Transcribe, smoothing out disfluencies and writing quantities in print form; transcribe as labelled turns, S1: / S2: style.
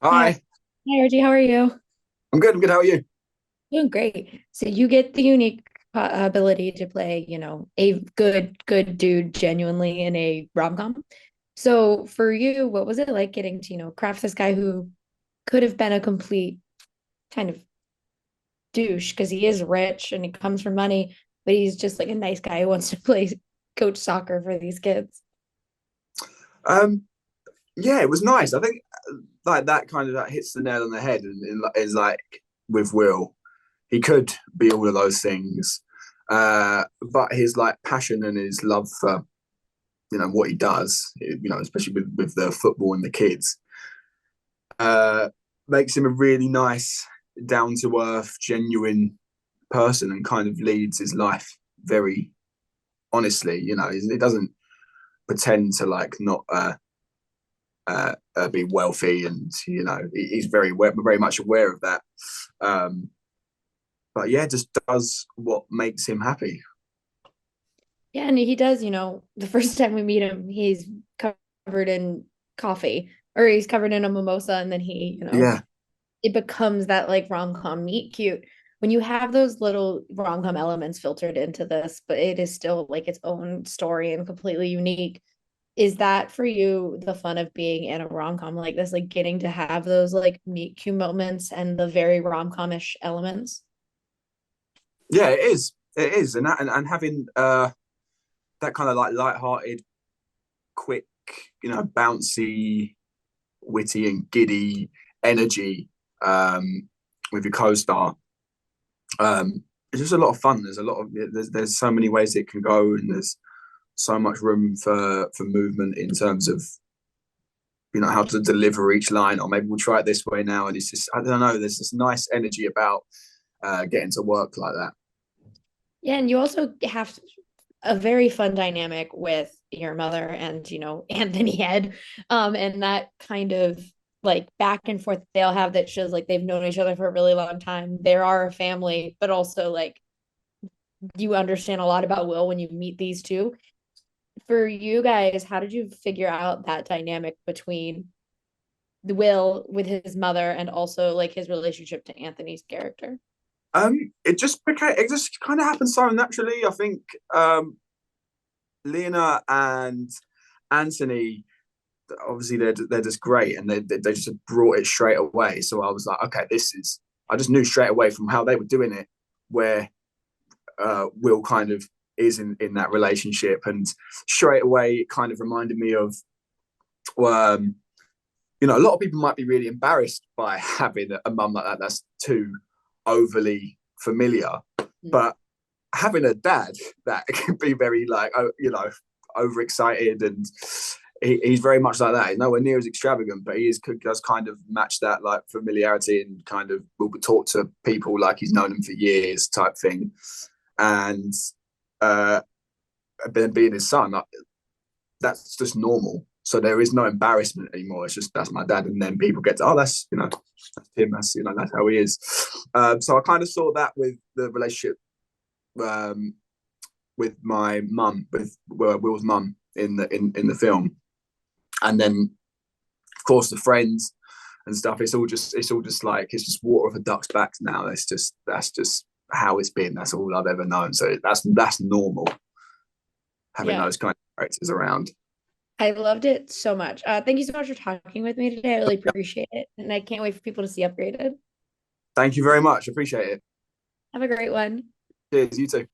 S1: Hi,
S2: Hi,
S1: hi Archie, how are you?
S2: I'm good. I'm good. How are you?
S1: Doing great. So you get the unique ability to play, a good dude genuinely in a rom-com. So for you, what was it like getting to, craft this guy who could have been a complete kind of douche because he is rich and he comes from money, but he's just like a nice guy who wants to play coach soccer for these kids.
S2: Um, yeah, it was nice. I think like that kind of that hits the nail on the head, and is like with Will, he could be all of those things, but his like passion and his love for what he does, especially with the football and the kids, uh, makes him a really nice, down to earth, genuine person, and kind of leads his life very honestly. He doesn't pretend to like not be wealthy, and he's very much aware of that. Um, but yeah, just does what makes him happy.
S1: Yeah, and he does, the first time we meet him, he's covered in coffee or he's covered in a mimosa and then
S2: Yeah,
S1: it becomes that like rom-com meet cute. When you have those little rom-com elements filtered into this, but it is still like its own story and completely unique. Is that for you the fun of being in a rom-com like this, like getting to have those like meet cute moments and the very rom-com-ish elements?
S2: yeah, it is. It is, and having that kind of like light-hearted, quick, bouncy, witty, and giddy energy um, with your co-star. It's just a lot of fun. There's so many ways it can go, and there's so much room for movement in terms of how to deliver each line, or maybe we'll try it this way now. And it's just, I don't know, there's this nice energy about getting to work like that.
S1: Yeah, and you also have a very fun dynamic with your mother and Anthony Head, and that kind of like back and forth they'll have that shows like they've known each other for a really long time. There are a family, but also like you understand a lot about Will when you meet these two. For you guys, how did you figure out that dynamic between the Will with his mother and also like his relationship to Anthony's character?
S2: It just kind of happened so naturally. I think Lena and Anthony, obviously they're just great, and they just brought it straight away. So I was like, okay, this is. I just knew straight away from how they were doing it where Will kind of is in that relationship, and straight away it kind of reminded me of um, a lot of people might be really embarrassed by having a mum like that that's too overly familiar, but having a dad that can be very like overexcited, and he's very much like that. He's nowhere near as extravagant, but does kind of match that like familiarity, and kind of will talk to people like he's known them for years type thing. And uh then being his son, that's just normal. So there is no embarrassment anymore. It's just that's my dad, and then people get to, oh, that's that's him. That's that's how he is. So I kind of saw that with the relationship um, with my mum, with Will's mum in the film, and then of course the friends and stuff. It's all just like it's just water off a duck's back now. That's just how it's been. That's all I've ever known. So that's normal having
S1: Yeah,
S2: those kind of characters around.
S1: I loved it so much. Thank you so much for talking with me today. I really appreciate it. And I can't wait for people to see Upgraded.
S2: Thank you very much. Appreciate it.
S1: Have a great one.
S2: Cheers. You too.